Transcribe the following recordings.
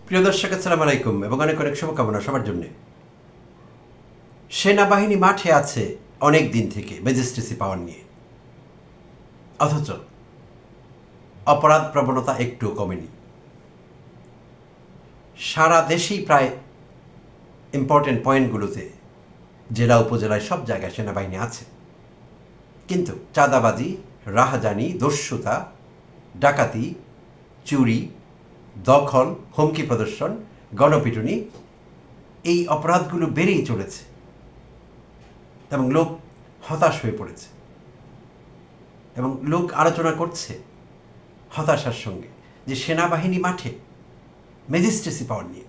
প্রিয় দর্শক, আসসালামু আলাইকুম এবং অনেক অনেক শুভকামনা সবার জন্য। সেনাবাহিনী মাঠে আছে অনেক দিন থেকে ম্যাজিস্ট্রেসি পাওয়ার নিয়ে, অথচ অপরাধ প্রবণতা একটু কমেনি। সারা দেশেই প্রায় ইম্পর্টেন্ট পয়েন্টগুলোতে জেলা উপজেলায় সব জায়গায় সেনাবাহিনী আছে, কিন্তু চাঁদাবাজি, রাহাজানি, দস্যুতা, ডাকাতি, চুরি, দখল, হুমকি প্রদর্শন, গণপিটুনি, এই অপরাধগুলো বেড়েই চলেছে এবং লোক হতাশ হয়ে পড়েছে এবং লোক আলোচনা করছে হতাশার সঙ্গে যে সেনাবাহিনী মাঠে ম্যাজিস্ট্রেসি পাওয়ার নিয়ে,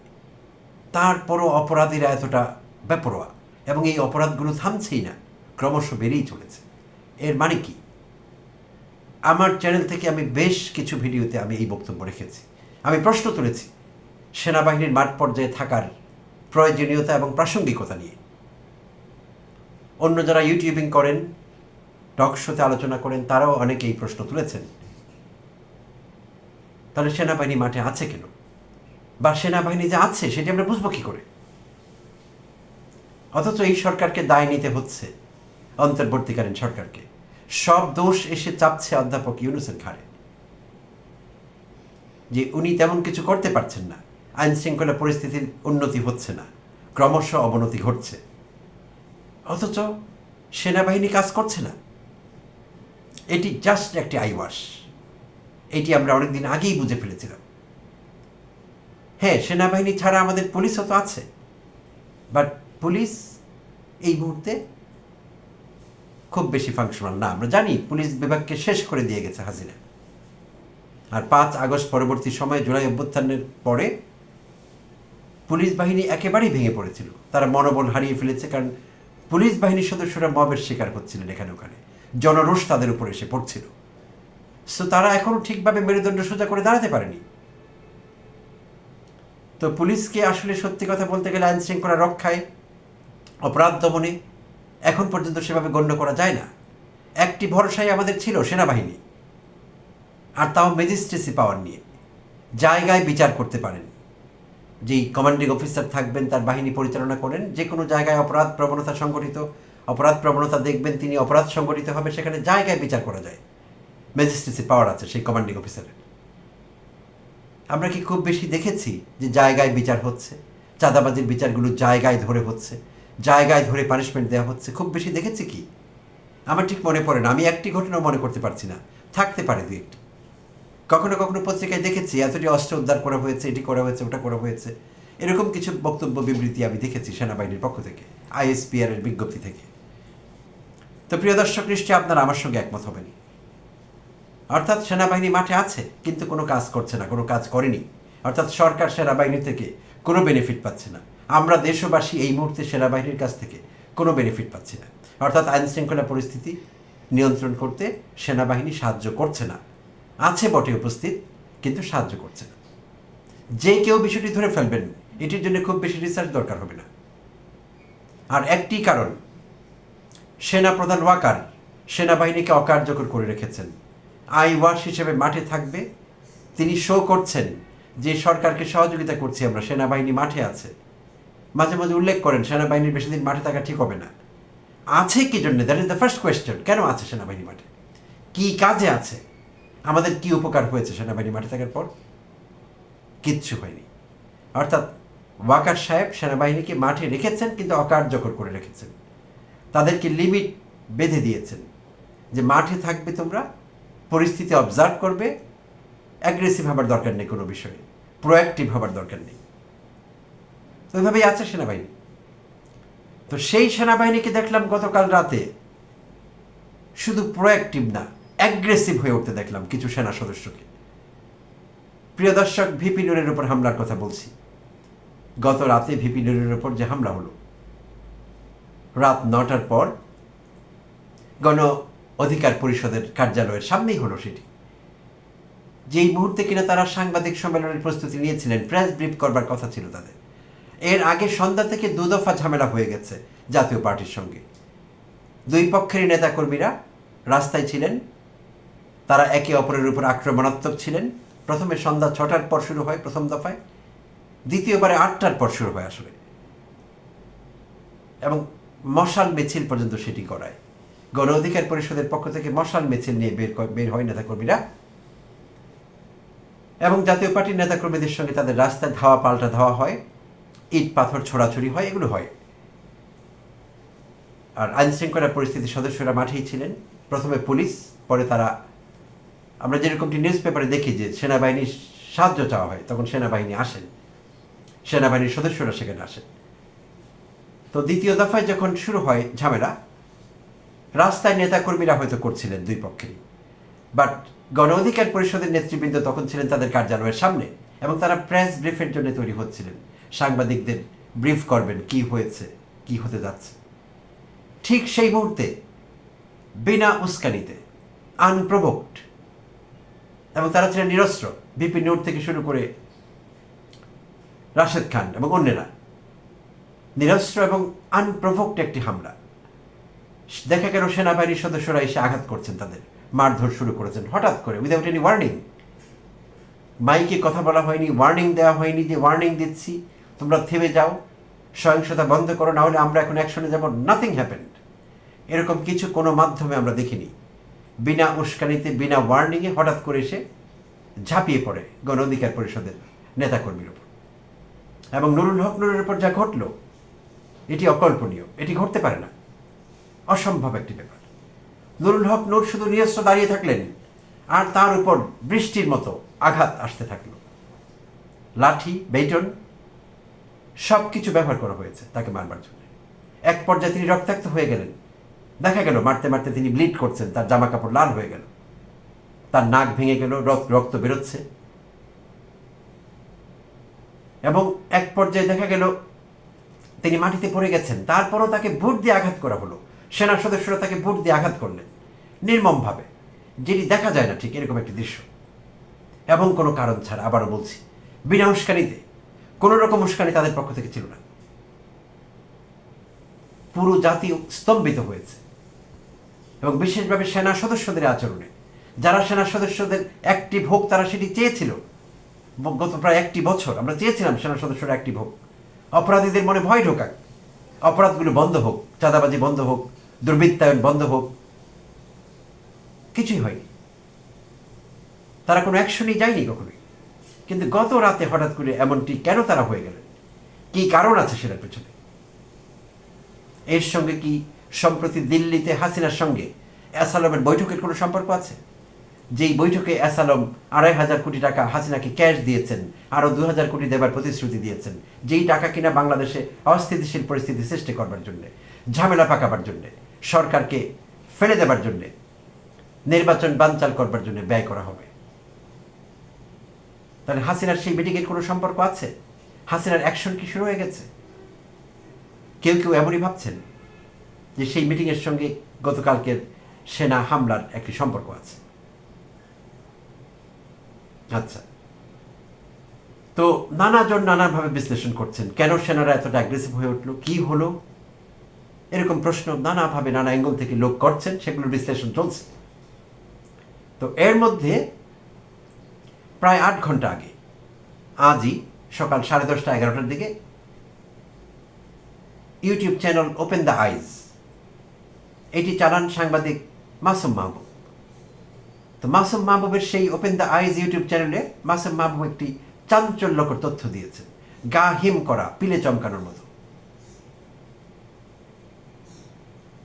তারপরও অপরাধীরা এতটা বেপরোয়া এবং এই অপরাধগুলো থামছেই না, ক্রমশ বেড়েই চলেছে। এর মানে কি? আমার চ্যানেল থেকে আমি বেশ কিছু ভিডিওতে আমি এই বক্তব্য রেখেছি। আমি প্রশ্ন তুলেছি সেনাবাহিনীর মাঠ পর্যায়ে থাকার প্রয়োজনীয়তা এবং প্রাসঙ্গিকতা নিয়ে। অন্য যারা ইউটিউবিং করেন, টক শোতে আলোচনা করেন, তারাও অনেকে এই প্রশ্ন তুলেছেন। তাহলে সেনাবাহিনী মাঠে আছে কেন, বা সেনাবাহিনী যে আছে সেটি আমরা বুঝবো কী করে? অথচ এই সরকারকে দায় নিতে হচ্ছে, অন্তর্বর্তীকালীন সরকারকে। সব দোষ এসে চাপছে অধ্যাপক ইউনূসের ঘাড়ে, যে উনি তেমন কিছু করতে পারছেন না, আইন শৃঙ্খলা পরিস্থিতির উন্নতি হচ্ছে না, ক্রমশ অবনতি ঘটছে। অথচ সেনাবাহিনী কাজ করছে না। এটি জাস্ট একটি আইওয়াশ। এটি আমরা অনেকদিন আগেই বুঝে ফেলেছিলাম। হ্যাঁ, সেনাবাহিনী ছাড়া আমাদের পুলিশও তো আছে, বাট পুলিশ এই মুহূর্তে খুব বেশি ফাংশনাল না। আমরা জানি পুলিশ বিভাগকে শেষ করে দিয়ে গেছে হাসিনা। আর 5 আগস্ট পরবর্তী সময়ে জুলাই অভ্যুত্থানের পরে পুলিশ বাহিনী একেবারেই ভেঙে পড়েছিল। তারা মনোবল হারিয়ে ফেলেছে, কারণ পুলিশ বাহিনীর সদস্যরা মবের শিকার হচ্ছিলেন এখানে ওখানে, জনরোষ তাদের উপর এসে পড়ছিল। সো তারা এখনও ঠিকভাবে মেরুদণ্ড সোজা করে দাঁড়াতে পারেনি। তো পুলিশকে আসলে সত্যি কথা বলতে গেলে আইন শৃঙ্খলা রক্ষায়, অপরাধ দমনে এখন পর্যন্ত সেভাবে গণ্য করা যায় না। একটি ভরসাই আমাদের ছিল, সেনাবাহিনী, আর তাও ম্যাজিস্ট্রেসি পাওয়ার নিয়ে। জায়গায় বিচার করতে পারেন, যেই কমান্ডিং অফিসার থাকবেন তার বাহিনী পরিচালনা করেন, যে কোনো জায়গায় অপরাধ প্রবণতা দেখবেন তিনি অপরাধ সংগঠিত হবে, সেখানে জায়গায় বিচার করা যায়। ম্যাজিস্ট্রেসি পাওয়ার আছে সেই কমান্ডিং অফিসারের। আমরা কি খুব বেশি দেখেছি যে জায়গায় বিচার হচ্ছে? চাঁদাবাজির বিচারগুলো জায়গায় ধরে হচ্ছে, জায়গায় ধরে পানিশমেন্ট দেওয়া হচ্ছে, খুব বেশি দেখেছি কি? আমার ঠিক মনে পড়ে না, আমি একটি ঘটনা মনে করতে পারছি না, থাকতে পারে দু একটি। কখনো কখনো পত্রিকায় দেখেছি এতটি অস্ত্র উদ্ধার করা হয়েছে, এটি করা হয়েছে, ওটা করা হয়েছে, এরকম কিছু বক্তব্য বিবৃতি আমি দেখেছি সেনাবাহিনীর পক্ষ থেকে, আইএসপিআর এর বিজ্ঞপ্তি থেকে। তো প্রিয় দর্শক, নিশ্চয়ই আপনারা আমার সঙ্গে একমত হবেন। অর্থাৎ সেনাবাহিনী মাঠে আছে কিন্তু কোনো কাজ করছে না, কোনো কাজ করেনি। অর্থাৎ সরকার সেনাবাহিনী থেকে কোনো বেনিফিট পাচ্ছে না। আমরা দেশবাসী এই মুহূর্তে সেনাবাহিনীর কাছ থেকে কোনো বেনিফিট পাচ্ছি না। অর্থাৎ আইন শৃঙ্খলা পরিস্থিতি নিয়ন্ত্রণ করতে সেনাবাহিনী সাহায্য করছে না। আছে বটে উপস্থিত, কিন্তু সাহায্য করছে না। যে কেউ বিষয়টি ধরে ফেলবেন, এটির জন্য খুব বেশি রিসার্চ দরকার হবে না। আর একটি কারণ, সেনাপ্রধান ওয়াকার সেনাবাহিনীকে অকার্যকর করে রেখেছেন। আইওয়াশ হিসেবে মাঠে থাকবে, তিনি শো করছেন যে সরকারকে সহযোগিতা করছি আমরা, সেনাবাহিনী মাঠে আছে। মাঝে মাঝে উল্লেখ করেন সেনাবাহিনীর বেশি দিন মাঠে থাকা ঠিক হবে না। আছে কি জন্য? That is the first question. কেন আছে সেনাবাহিনী মাঠে? কি কাজে আছে? আমাদের কি উপকার হয়েছে সেনাবাহিনী মাঠে থাকার পর? কিচ্ছু হয়নি। অর্থাৎ ওয়াকার সাহেব সেনাবাহিনীকে মাঠে রেখেছেন, কিন্তু অকার্যকর করে রেখেছেন। তাদেরকে লিমিট বেঁধে দিয়েছেন যে মাঠে থাকবে তোমরা, পরিস্থিতি অবজার্ভ করবে, অ্যাগ্রেসিভ হবার দরকার নেই, কোনো বিষয়ে প্রোঅ্যাক্টিভ হবার দরকার নেই। তো ওইভাবেই আছে সেনাবাহিনী। তো সেই সেনাবাহিনীকে দেখলাম গতকাল রাতে শুধু প্রোঅ্যাক্টিভ না, অ্যাগ্রেসিভ হয়ে উঠতে দেখলাম কিছু সেনা সদস্যকে। প্রিয় দর্শক, ভিপি নুরের উপর হামলার কথা বলছি। গত রাতে ভিপি নুরের উপর যে হামলা হলো, রাত 9টার পর গণ অধিকার পরিষদের কার্যালয়ের সামনেই হলো সেটি। যেই মুহূর্তে কিনা তারা সাংবাদিক সম্মেলনের প্রস্তুতি নিয়েছিলেন, প্রেস ব্রিফ করবার কথা ছিল তাদের, এর আগে সন্ধ্যা থেকে 2 দফা ঝামেলা হয়ে গেছে জাতীয় পার্টির সঙ্গে। দুই পক্ষেরই নেতাকর্মীরা রাস্তায় ছিলেন, তারা একে অপরের উপর আক্রমণাত্মক ছিলেন। প্রথমে সন্ধ্যা 6টার পর শুরু হয় প্রথম দফায়, দ্বিতীয়বারে 8টার পর শুরু হয় আসলে, এবং মশাল মিছিল পর্যন্ত সেটি করায়। গণ অধিকার পরিষদের পক্ষ থেকে মশাল মিছিল নিয়ে বের হয় নেতাকর্মীরা, এবং জাতীয় পার্টির নেতাকর্মীদের সঙ্গে তাদের রাস্তায় ধাওয়া পাল্টা ধাওয়া হয়, ইট পাথর ছোড়াছুড়ি হয়, এগুলো হয়। আর আইনশৃঙ্খলা পরিস্থিতির সদস্যরা মাঠেই ছিলেন, প্রথমে পুলিশ, পরে তারা, আমরা যেরকমটি নিউজ পেপারে দেখি যে সেনাবাহিনীর সাহায্য চাওয়া হয়, তখন সেনাবাহিনী আসেন, সেনাবাহিনীর সদস্যরা সেখানে আসেন। তো দ্বিতীয় দফায় যখন শুরু হয় ঝামেলা, রাস্তায় নেতাকর্মীরা হয়তো করছিলেন দুই পক্ষেরই, বাট গণ অধিকার পরিষদের নেতৃবৃন্দ তখন ছিলেন তাদের কার্যালয়ের সামনে, এবং তারা প্রেস ব্রিফের জন্য তৈরি হচ্ছিলেন, সাংবাদিকদের ব্রিফ করবেন কি হয়েছে, কি হতে যাচ্ছে। ঠিক সেই মুহূর্তে বিনা উস্কানিতে, আনপ্রভোকড, এবং তারা ছিলেন নিরস্ত্র, ভিপি নূর থেকে শুরু করে রাশেদ খান এবং অন্যেরা, নিরস্ত্র এবং আনপ্রভোকড একটি হামলা। দেখা গেল সেনাবাহিনীর সদস্যরা এসে আঘাত করছেন, তাদের মারধর শুরু করেছেন হঠাৎ করে, উইদাউট এনি ওয়ার্নিং। মাইকে কথা বলা হয়নি, ওয়ার্নিং দেওয়া হয়নি যে ওয়ার্নিং দিচ্ছি, তোমরা থেমে যাও, সহিংসতা বন্ধ করো, না হলে আমরা এখন অ্যাকশনে যাব। Nothing happened. এরকম কিছু কোনো মাধ্যমে আমরা দেখিনি। বিনা উস্কানিতে, বিনা ওয়ার্নিংয়ে হঠাৎ করে এসে ঝাঁপিয়ে পড়ে গণ অধিকার পরিষদের নেতাকর্মীর উপর, এবং নুরুল হক নূরের উপর যা ঘটল, এটি অকল্পনীয়, এটি ঘটতে পারে না, অসম্ভব একটি ব্যাপার। নুরুল হক নূর শুধু নিরস্ত্র দাঁড়িয়ে থাকলেন, আর তার উপর বৃষ্টির মতো আঘাত আসতে থাকল, লাঠি, বেটন, সব কিছু ব্যবহার করা হয়েছে তাকে মারবার জন্য। এক পর্যায়ে তিনি রক্তাক্ত হয়ে গেলেন, দেখা গেল মারতে মারতে তিনি ব্লিড করছেন, তার জামা কাপড় লাল হয়ে গেল, তার নাক ভেঙে গেল, রক্ত বেরোচ্ছে, এবং এক পর্যায়ে দেখা গেল তিনি মাটিতে পড়ে গেছেন। তারপরও তাকে বুট দিয়ে আঘাত করা হলো, সেনা সদস্যরা তাকে বুট দিয়ে আঘাত করলেন নির্মমভাবে, যেটি দেখা যায় না ঠিক এরকম একটি দৃশ্য, এবং কোনো কারণ ছাড়া। আবারও বলছি, বিনা উস্কানিতে, কোনো রকম উস্কানি তাদের পক্ষ থেকে ছিল না। পুরো জাতি স্তম্ভিত হয়েছে, এবং বিশেষভাবে সেনা সদস্যদের আচরণে। যারা সেনা সদস্যদের অ্যাক্টিভ হোক, তারা সেটি চেয়েছিল। গত প্রায় 1টি বছর আমরা চেয়েছিলাম সেনা সদস্যরা অ্যাক্টিভ হোক, অপরাধীদের মনে ভয় ঢোকাক, অপরাধগুলো বন্ধ হোক, চাঁদাবাজি বন্ধ হোক, দুর্বৃত্তায়ন বন্ধ হোক। কিছুই হয়নি, তারা কোনো অ্যাকশনই যায়নি কখনোই। কিন্তু গত রাতে হঠাৎ করে এমনটি কেন তারা হয়ে গেলেন, কি কারণ আছে সেটার পেছনে? এর সঙ্গে কি সম্প্রতি দিল্লিতে হাসিনার সঙ্গে অ্যাসালমের বৈঠকের কোনো সম্পর্ক আছে? যেই বৈঠকে অ্যাসালম 2,500 কোটি টাকা হাসিনাকে ক্যাশ দিয়েছেন, আরও 2,000 কোটি দেবার প্রতিশ্রুতি দিয়েছেন, যেই টাকা কিনা বাংলাদেশে অস্থিতিশীল পরিস্থিতি সৃষ্টি করবার জন্যে, ঝামেলা পাকাবার জন্যে, সরকারকে ফেলে দেবার জন্যে, নির্বাচন বানচাল করবার জন্য ব্যয় করা হবে। তাহলে হাসিনার সেই মিটিংয়ের কোনো সম্পর্ক আছে? হাসিনার অ্যাকশন কি শুরু হয়ে গেছে? কেউ কেউ এমনই ভাবছেন যে সেই মিটিংয়ের সঙ্গে গতকালকের সেনা হামলার একটি সম্পর্ক আছে। আচ্ছা, তো নানাজন নানাভাবে বিশ্লেষণ করছেন, কেন সেনারা এতটা অ্যাগ্রেসিভ হয়ে উঠলো, কি হলো, এরকম প্রশ্ন নানাভাবে নানা অ্যাঙ্গেল থেকে লোক করছেন, সেগুলোর বিশ্লেষণ চলছে। তো এর মধ্যে প্রায় 8 ঘন্টা আগে, আজই সকাল 10:30 11টার দিকে ইউটিউব চ্যানেল ওপেন দ্য আইজ, এটি চালান সাংবাদিক মাসুম মাহবুব। তো মাসুম মাহবুবের সেই ওপেন দ্য আইজ ইউটিউব চ্যানেলে মাসুম মাহবুব একটি চাঞ্চল্যকর তথ্য দিয়েছেন, গা হিম করা, পিলে চমকানোর মতো।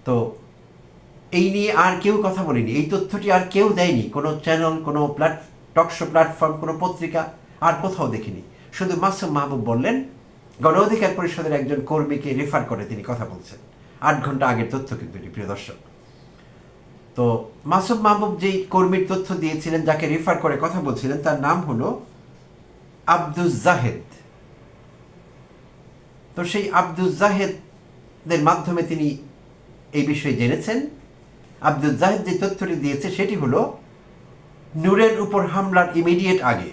তো এই নিয়ে আর কেউ কথা বলেনি, এই তথ্যটি আর কেউ দেয়নি, কোনো চ্যানেল, কোনো টকশো প্ল্যাটফর্ম, কোনো পত্রিকা, আর কোথাও দেখিনি। শুধু মাসুম মাহবুব বললেন, গণ অধিকার পরিষদের একজন কর্মীকে রেফার করে তিনি কথা বলছেন। 8 ঘন্টা আগের তথ্য কিন্তু এটি, প্রিয় দর্শক। তো মাসুম মাহবুব যেই কর্মীর তথ্য দিয়েছিলেন, যাকে রেফার করে কথা বলছিলেন, তার নাম হলো আব্দুস জাহেদ। তো সেই আব্দুস জাহেদের মাধ্যমে তিনি এই বিষয়ে জেনেছেন। আব্দুস জাহেদ যে তথ্যটি দিয়েছে সেটি হলো, নূরের উপর হামলার ইমিডিয়েট আগে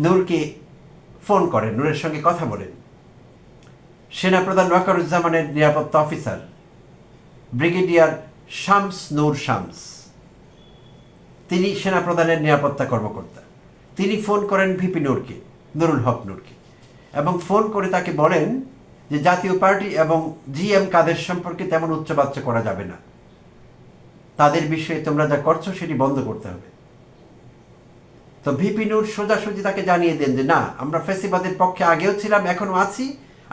নূরকে ফোন করেন, নূরের সঙ্গে কথা বলেন সেনাপ্রধান ওয়াকারুজ্জামানের নিরাপত্তা অফিসার ব্রিগেডিয়ার শামস নূর শামস। তিনি সেনাপ্রধানের নিরাপত্তা কর্মকর্তা। তিনি ফোন করেন ভিপি নূরকে, নুরুল হক নূরকে, এবং ফোন করে তাকে বলেন যে জাতীয় পার্টি এবং জিএম কাদের সম্পর্কে তেমন উচ্চবাচ্য করা যাবে না, তাদের বিষয়ে তোমরা যা করছো সেটি বন্ধ করতে হবে। তো ভিপি নূর সোজাসুজি তাকে জানিয়ে দেন যে না, আমরা ফ্যাসিবাদের পক্ষে আগেও ছিলাম, এখনো আছি,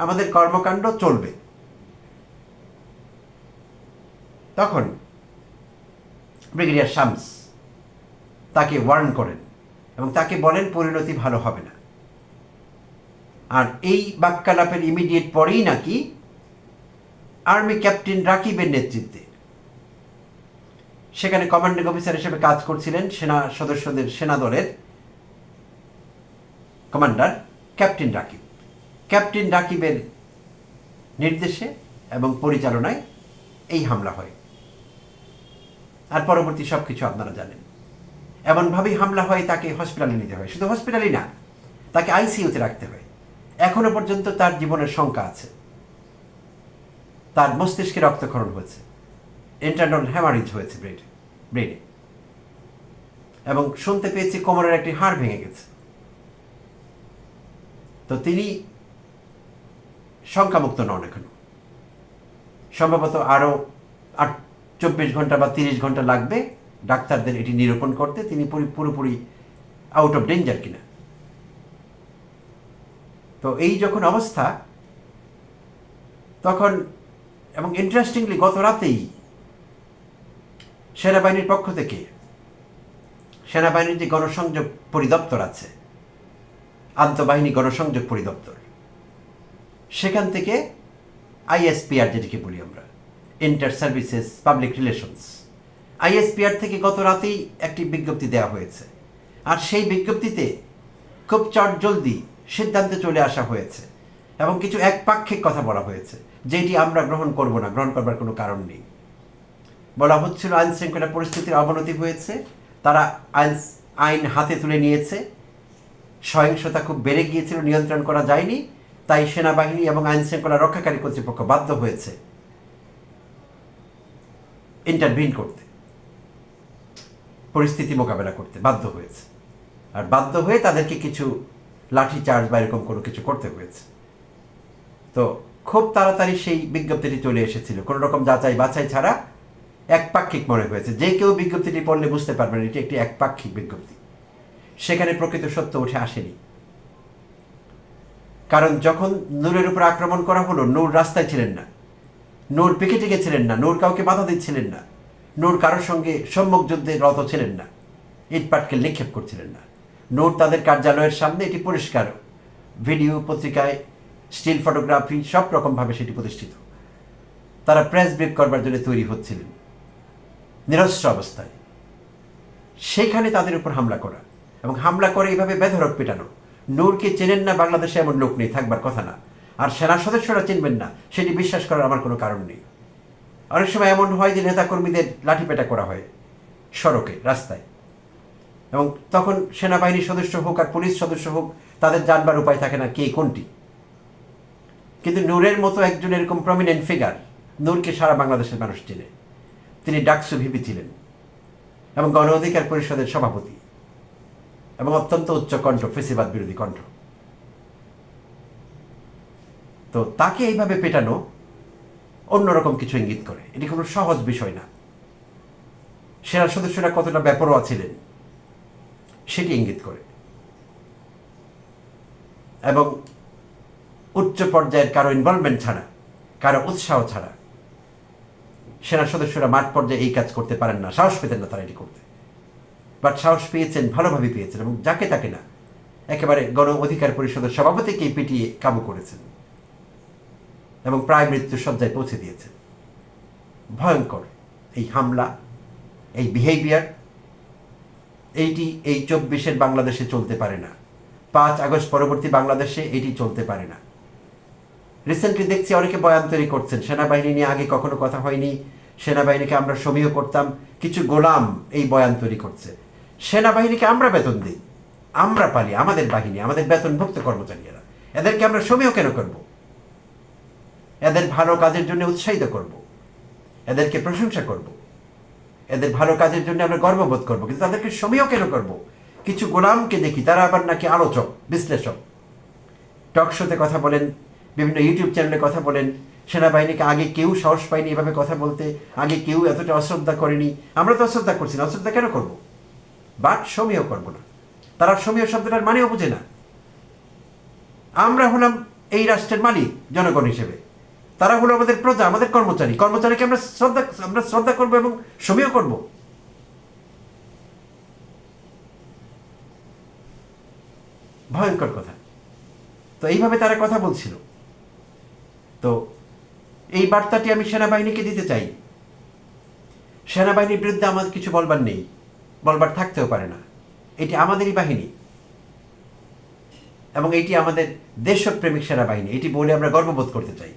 আমাদের কর্মকাণ্ড চলবে। তখন ব্রিগেডিয়ার শামস তাকে ওয়ার্ন করেন এবং তাকে বলেন পরিণতি ভালো হবে না। আর এই বাক্যালাপের ইমিডিয়েট পরেই নাকি আর্মি ক্যাপ্টেন রাকিবের নেতৃত্বে, সেখানে কমান্ডিং অফিসার হিসেবে কাজ করছিলেন সেনা দলের কমান্ডার ক্যাপ্টেন রাকিবের নির্দেশে এবং পরিচালনায় এই হামলা হয়। আর পরবর্তী সব কিছু আপনারা জানেন। এমনভাবেই হামলা হয়, তাকে হসপিটালে নিতে হয়, শুধু হসপিটালই না, তাকে আইসিইউতে রাখতে হয়। এখনো পর্যন্ত তার জীবনের শঙ্কা আছে। তার মস্তিষ্কে রক্তক্ষরণ হয়েছে, ইন্টারনাল হ্যামারেজ হয়েছে ব্রেনে, এবং শুনতে পেয়েছি কোমরের একটি হাড় ভেঙে গেছে। তো তিনি শঙ্কামুক্ত নন এখনো। সম্ভবত আরও 24 ঘন্টা বা 30 ঘন্টা লাগবে ডাক্তারদের এটি নিরূপণ করতে তিনি পুরোপুরি আউট অফ ডেঞ্জার কিনা। তো এই যখন অবস্থা, তখন এবং ইন্টারেস্টিংলি গত রাতেই সেনাবাহিনীর পক্ষ থেকে, সেনাবাহিনীর যে গণসংযোগ পরিদপ্তর আছে, আন্তঃবাহিনী গণসংযোগ পরিদপ্তর, সেখান থেকে আইএসপিআর যেটিকে বলি আমরা, inter services public relations, ISPR থেকে গত রাতেই একটি বিজ্ঞপ্তি দেওয়া হয়েছে। আর সেই বিজ্ঞপ্তিতে খুব চটজলদি সিদ্ধান্তে চলে আসা হয়েছে এবং কিছু একপাক্ষিক কথা বলা হয়েছে, যেটি আমরা গ্রহণ করব না, গ্রহণ করবার কোনো কারণ নেই। বলা হচ্ছিল আইন শৃঙ্খলা পরিস্থিতির অবনতি হয়েছে, তারা আইন হাতে তুলে নিয়েছে, সহিংসতা খুব বেড়ে গিয়েছিল, নিয়ন্ত্রণ করা যায়নি, তাই সেনাবাহিনী এবং আইন শৃঙ্খলা রক্ষাকারী কর্তৃপক্ষ বাধ্য হয়েছে ইন্টারভিন করতে, পরিস্থিতি মোকাবেলা করতে বাধ্য হয়েছে। আর বাধ্য হয়ে তাদেরকে কিছু লাঠিচার্জ বা এরকম কোনো কিছু করতে হয়েছে। তো খুব তাড়াতাড়ি সেই বিজ্ঞপ্তিটি চলে এসেছিল, কোনো রকম যাচাই বাছাই ছাড়া, একপাক্ষিক মনে হয়েছে। যে কেউ বিজ্ঞপ্তিটি পড়লে বুঝতে পারবেন এটি একটি একপাক্ষিক বিজ্ঞপ্তি, সেখানে প্রকৃত সত্য উঠে আসেনি। কারণ যখন নূরের উপর আক্রমণ করা হলো, নূর রাস্তায় ছিলেন না, নূর পিকেটিংয়ে ছিলেন না, নূর কাউকে বাধা দিচ্ছিলেন না, নূর কারোর সঙ্গে সম্মুখ যুদ্ধে রত ছিলেন না, ইটপাটকেল নিক্ষেপ করছিলেন না। নূর তাদের কার্যালয়ের সামনে, এটি পরিষ্কার, ভিডিও, পত্রিকায়, স্টিল ফটোগ্রাফি, সব রকমভাবে সেটি প্রতিষ্ঠিত। তারা প্রেস ব্রিফ করবার জন্য তৈরি হচ্ছিলেন নিরস্ত্র অবস্থায়। সেখানে তাদের উপর হামলা করা এবং হামলা করে এইভাবে বেধড়ক পেটানো। নূরকে চেনেন না বাংলাদেশে এমন লোক নেই, থাকবার কথা না। আর সেনা সদস্যরা চিনবেন না, সেটি বিশ্বাস করার আমার কোনো কারণ নেই। অনেক সময় এমন হয় যে নেতাকর্মীদের লাঠিপেটা করা হয় সড়কে, রাস্তায়, এবং তখন সেনাবাহিনীর সদস্য হোক আর পুলিশ সদস্য হোক, তাদের জানবার উপায় থাকে না কে কোনটি। কিন্তু নূরের মতো একজন এরকম প্রমিনেন্ট ফিগার, নূরকে সারা বাংলাদেশের মানুষ চেনে। তিনি ডাকসু ভিপি ছিলেন এবং গণ অধিকার পরিষদের সভাপতি এবং অত্যন্ত উচ্চ কণ্ঠ, ফেসিবাদ বিরোধী কণ্ঠ। তো তাকে এইভাবে পেটানো অন্যরকম কিছু ইঙ্গিত করে, এটি কোনো সহজ বিষয় না। সেনা সদস্যরা কতটা বেপরোয়া ছিলেন সেটি ইঙ্গিত করে। এবং উচ্চ পর্যায়ের কারো ইনভলভমেন্ট ছাড়া, কারো উৎসাহ ছাড়া সেনা সদস্যরা মাঠ পর্যায়ে এই কাজ করতে পারেন না, সাহস পেতেন না তারা এটি করতে। বাট সাহস পেয়েছেন, ভালোভাবে পেয়েছেন, এবং যাকে তাকে না, একেবারে গণ অধিকার পরিষদের সভাপতিকেই পিটিয়ে কাবু করেছেন এবং প্রায় মৃত্যু সজ্জায় পৌঁছে দিয়েছেন। ভয়ঙ্কর এই হামলা, এই বিহেভিয়ার, এইটি এই 24-এর বাংলাদেশে চলতে পারে না। 5 আগস্ট পরবর্তী বাংলাদেশে এটি চলতে পারে না। রিসেন্টলি দেখছি অনেকে বয়ান তৈরি করছেন, সেনাবাহিনী নিয়ে আগে কখনো কথা হয়নি, সেনাবাহিনীকে আমরা সমীহ করতাম, কিছু গোলাম এই বয়ান তৈরি করছে। সেনাবাহিনীকে আমরা বেতন দিই, আমরা পালি, আমাদের বাহিনী, আমাদের বেতনভুক্ত কর্মচারীরা, এদেরকে আমরা সমীহ কেন করব? এদের ভালো কাজের জন্য উৎসাহিত করব, এদেরকে প্রশংসা করব, এদের ভালো কাজের জন্য আমরা গর্ববোধ করব, কিন্তু তাদেরকে সমীহ কেন করব? কিছু গোলামকে দেখি তারা আবার নাকি আলোচক, বিশ্লেষক, টক শোতে কথা বলেন, বিভিন্ন ইউটিউব চ্যানেলে কথা বলেন। সেনাবাহিনীকে আগে কেউ সাহস পায়নি এভাবে কথা বলতে, আগে কেউ এতটা অশ্রদ্ধা করেনি। আমরা তো অশ্রদ্ধা করছি না, অশ্রদ্ধা কেন করব? বাট সমীহ করব না। তারা সমীহ শব্দটার মানেও বুঝে না। আমরা হলাম এই রাষ্ট্রের মালিক জনগণ হিসেবে, তারা হলো আমাদের প্রজা, আমাদের কর্মচারী। কর্মচারীকে আমরা শ্রদ্ধা করবো এবং সমীহ করব। ভয়ঙ্কর কথা। তো এইভাবে তারা কথা বলছিল। তো এই বার্তাটি আমি সেনাবাহিনীকে দিতে চাই। সেনাবাহিনীর বিরুদ্ধে আমার কিছু বলবার নেই, বলবার থাকতেও পারে না। এটি আমাদেরই বাহিনী এবং এটি আমাদের দেশপ্রেমিক সেনাবাহিনী, এটি বলে আমরা গর্ববোধ করতে চাই।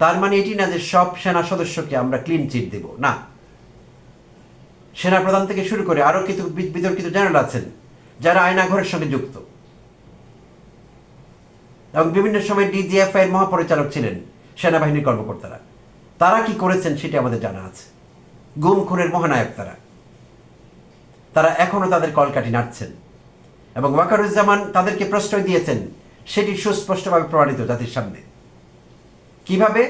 তার মানে এটি না যে সব সেনা সদস্যকে আমরা ক্লিন চিট দেব, না। সেনাপ্রধান থেকে শুরু করে আরও কিছু বিতর্কিত জেনারেল আছেন যারা আয়নাঘরের সঙ্গে যুক্ত এবং বিভিন্ন সময় ডিজিএফআই এর মহাপরিচালক ছিলেন সেনাবাহিনীর কর্মকর্তারা। তারা কি করেছেন সেটি আমাদের জানা আছে। গুম খুনের মহানায়ক তারা এখনও তাদের কলকাঠি নাড়ছেন এবং ওয়াকারুজ্জামান তাদেরকে প্রশ্রয় দিয়েছেন, সেটি সুস্পষ্টভাবে প্রমাণিত জাতির সামনে। কিভাবে?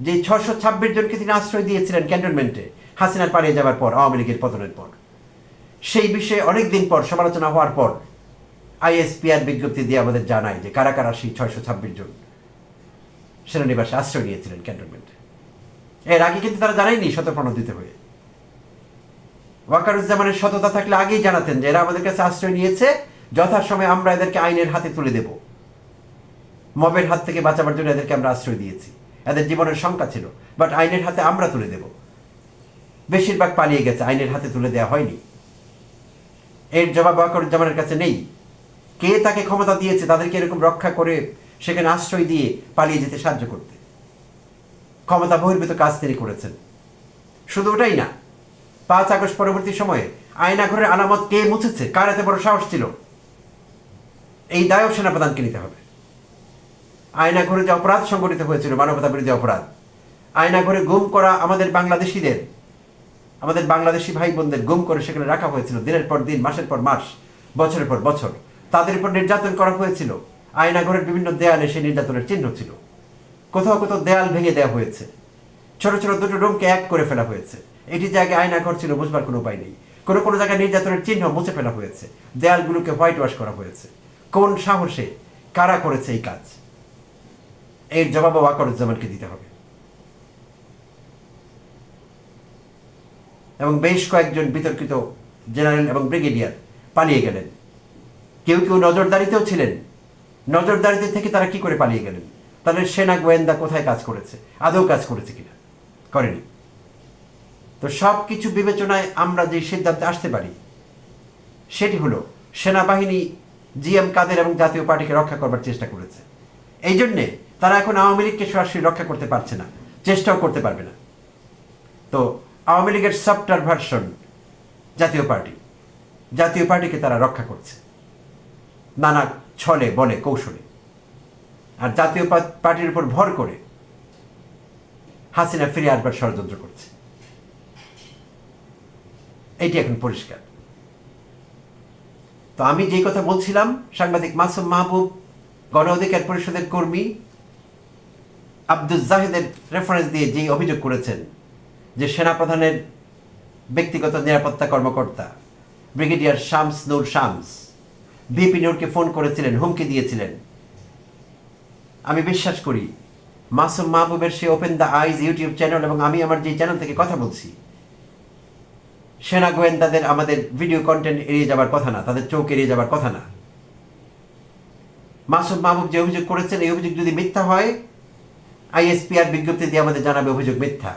যে 626 জনকে তিনি আশ্রয় দিয়েছিলেন ক্যান্টনমেন্টে হাসিনার পালিয়ে যাওয়ার পর, আওয়ামী লীগের পতনের পর। সেই বিষয়ে অনেকদিন পর সমালোচনা হওয়ার পর আইএসপিআর বিজ্ঞপ্তি দিয়ে আমাদের জানায় যে কারা কারা সেই 626 জন সেনানিবাসে আশ্রয় নিয়েছিলেন ক্যান্টনমেন্টে। এর আগে কিন্তু তারা জানায়নি শতপ্রণোদিত হয়ে। ওয়াকারুজ্জামানের সততা থাকলে আগেই জানাতেন যে এরা আমাদের কাছে আশ্রয় নিয়েছে, যথাসময়ে আমরা এদেরকে আইনের হাতে তুলে দেব। মবের হাত থেকে বাঁচাবার জন্য এদেরকে আমরা আশ্রয় দিয়েছি, এদের জীবনের শঙ্কা ছিল, বাট আইনের হাতে আমরা তুলে দেব। বেশিরভাগ পালিয়ে গেছে, আইনের হাতে তুলে দেওয়া হয়নি। এর জবাব ওয়াকারুজ্জামানের কাছে নেই। কে তাকে ক্ষমতা দিয়েছে তাদেরকে এরকম রক্ষা করে সেখানে আশ্রয় দিয়ে পালিয়ে যেতে সাহায্য করতে? ক্ষমতা বহির্ভূত কাজ তিনি করেছেন। শুধু ওটাই না, 5 আগস্ট পরবর্তী সময়ে আয়নাঘরের আলামত কে মুছেছে, কার এত বড় সাহস ছিল, এই দায়ও সেনাপ্রধানকে নিতে হবে। আয়নাঘরে যে অপরাধ সংঘটিত হয়েছিল, মানবতা বিরোধী অপরাধ, আয়নাঘরে গুম করা আমাদের বাংলাদেশিদের, আমাদের বাংলাদেশি ভাই বোনদের গুম করে সেখানে রাখা হয়েছিল দিনের পর দিন, মাসের পর মাস, বছরের পর বছর। তাদের উপর নির্যাতন করা হয়েছিল। আয়নাঘরের বিভিন্ন দেয়ালে সেই নির্যাতনের চিহ্ন ছিল। কোথাও কোথাও দেয়াল ভেঙে দেওয়া হয়েছে, ছোট ছোট দুটো রুমকে এক করে ফেলা হয়েছে। এটি জায়গায় আয়নাঘর ছিল বুঝবার কোনো উপায় নেই। কোনো কোনো জায়গায় নির্যাতনের চিহ্ন মুছে ফেলা হয়েছে, দেয়ালগুলোকে হোয়াইট ওয়াশ করা হয়েছে। কোন সাহসে, কারা করেছে এই কাজ? এর জবাব ওয়াকারুজ্জামানকে দিতে হবে। এবং বেশ কয়েকজন বিতর্কিত জেনারেল এবং ব্রিগেডিয়ার পালিয়ে গেলেন। কেউ কেউ নজরদারিতেও ছিলেন। নজরদারিতে থেকে তারা কি করে পালিয়ে গেলেন? তাদের সেনা গোয়েন্দা কোথায় কাজ করেছে, আদৌ কাজ করেছে কিনা? করেনি। তো সব কিছু বিবেচনায় আমরা যে সিদ্ধান্তে আসতে পারি সেটি হলো সেনাবাহিনী জিএম কাদের এবং জাতীয় পার্টিকে রক্ষা করবার চেষ্টা করেছে। এই জন্যে তারা এখন আওয়ামী লীগকে সরাসরি রক্ষা করতে পারছে না, চেষ্টাও করতে পারবে না। তো আওয়ামী লীগের সফটওয়্যার ভার্সন জাতীয় পার্টিকে তারা রক্ষা করছে নানা ছলে বলে কৌশলে। আর জাতীয় পার্টির উপর ভর করে হাসিনা ফিরে আসবার ষড়যন্ত্র করছে। এটি এখন পরিষ্কার। তো আমি যে কথা বলছিলাম, সাংবাদিক মাসুম মাহবুব গণ অধিকার পরিষদের কর্মী আব্দুল জাহিদের রেফারেন্স দিয়ে যে অভিযোগ করেছেন যে সেনাপ্রধানের ব্যক্তিগত নিরাপত্তা কর্মকর্তা ব্রিগেডিয়ার শামস নূর শামস ভিপি নূরকে ফোন করেছিলেন, হুমকি দিয়েছিলেন। আমি বিশ্বাস করি মাসুম মাহবুবের সে open the eyes YouTube channel এবং আমি আমার যে চ্যানেল থেকে কথা বলছি, সেনা গোয়েন্দাদের আমাদের ভিডিও কন্টেন্ট এড়িয়ে যাবার কথা না, তাদের চোখ এড়িয়ে যাবার কথা না। মাসুম মাহবুব যে অভিযোগ করেছেন, এই অভিযোগ যদি মিথ্যা হয় আইএসপিআর বিজ্ঞপ্তি দিয়ে আমাদের জানাবে অভিযোগ মিথ্যা।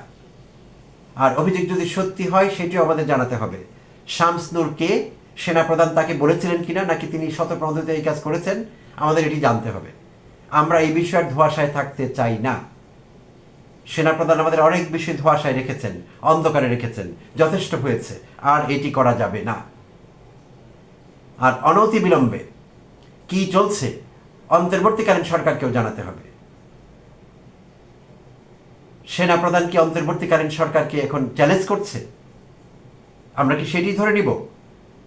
আর অভিযোগ যদি সত্যি হয় সেটিও আমাদের জানাতে হবে। শামস নূরকে সেনাপ্রধান তাকে বলেছিলেন কিনা, নাকি তিনি শতপ্রণোদিত এই কাজ করেছেন, আমাদের এটি জানতে হবে। আমরা এই বিষয়ের ধোঁয়াশায় থাকতে চাই না। সেনাপ্রধান আমাদের অনেক বিষয় ধোঁয়াশায় রেখেছেন, অন্ধকারে রেখেছেন, যথেষ্ট হয়েছে, আর এটি করা যাবে না। আর অনতি বিলম্বে কি চলছে অন্তর্বর্তীকালীন সরকারকেও জানাতে হবে। সেনাপ্রধান কি অন্তর্বর্তীকালীন সরকারকে এখন চ্যালেঞ্জ করছে? আমরা কি সেটি ধরে নিব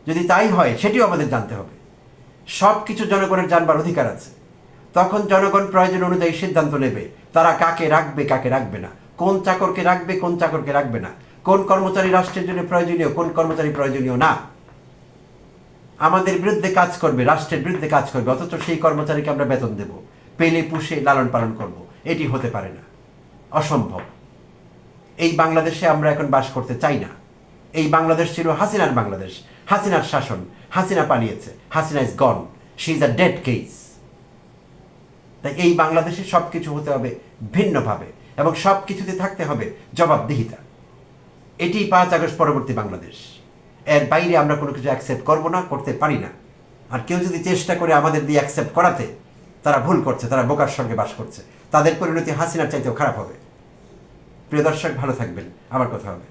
যদি তাই হয় সেটিও আমাদের জানতে হবে। সব কিছু জনগণের জানবার অধিকার আছে। তখন জনগণ প্রয়োজন অনুযায়ী সিদ্ধান্ত নেবে তারা কাকে রাখবে কাকে রাখবে না, কোন চাকরকে রাখবে কোন চাকরকে রাখবে না, কোন কর্মচারী রাষ্ট্রের জন্য প্রয়োজনীয় কোন কর্মচারী প্রয়োজনীয় না। আমাদের বিরুদ্ধে কাজ করবে, রাষ্ট্রের বিরুদ্ধে কাজ করবে, অথচ সেই কর্মচারীকে আমরা বেতন দেব, পেলে পুষে লালন পালন করব। এটি হতে পারে না, অসম্ভব। এই বাংলাদেশে আমরা এখন বাস করতে চাই না। এই বাংলাদেশ ছিল হাসিনার বাংলাদেশ, হাসিনার শাসন। হাসিনা পালিয়েছে, Hasina is gone, she is a dead case. তাই এই বাংলাদেশে সব কিছু হতে হবে ভিন্নভাবে এবং সব কিছুতে থাকতে হবে জবাবদিহিতা। এটি 5 আগস্ট পরবর্তী বাংলাদেশ। এর বাইরে আমরা কোনো কিছু অ্যাকসেপ্ট করবো না, করতে পারি না। আর কেউ যদি চেষ্টা করে আমাদের দিয়ে অ্যাকসেপ্ট করাতে, তারা ভুল করছে, তারা বোকার সঙ্গে বাস করছে। তাদের পরিণতি হাসিনার চাইতেও খারাপ হবে। প্রিয় দর্শক, ভালো থাকবেন, আবার কথা হবে।